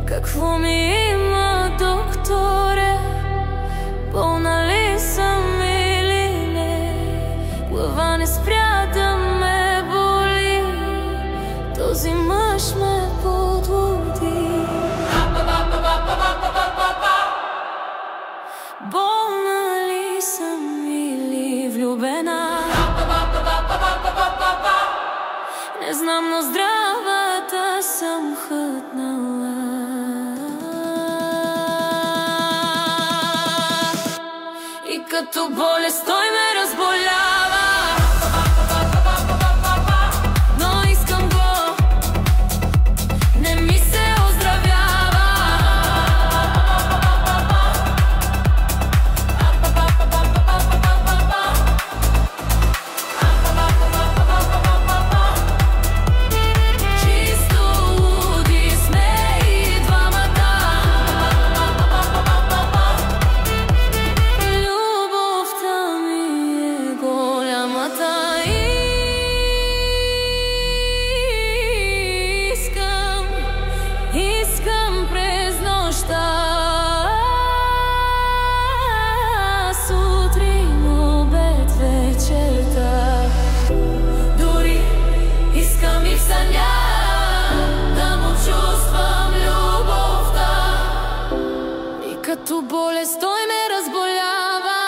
Какво ми има, докторе? Болна ли съм или не? Глава не спря да ме боли, този мъж ме подлуди. Болна ли съм или влюбена? Не знам, но здравата съм хътнала. И като болест той ме разболява, но искам го, не ми се оздравява. Чисто луди сме и двамата. Любовта ми е голямата. Искам през нощта, сутрин, обед, вечерта. Дори искам и в съня да му чувствам любовта. И като болест той ме разболява.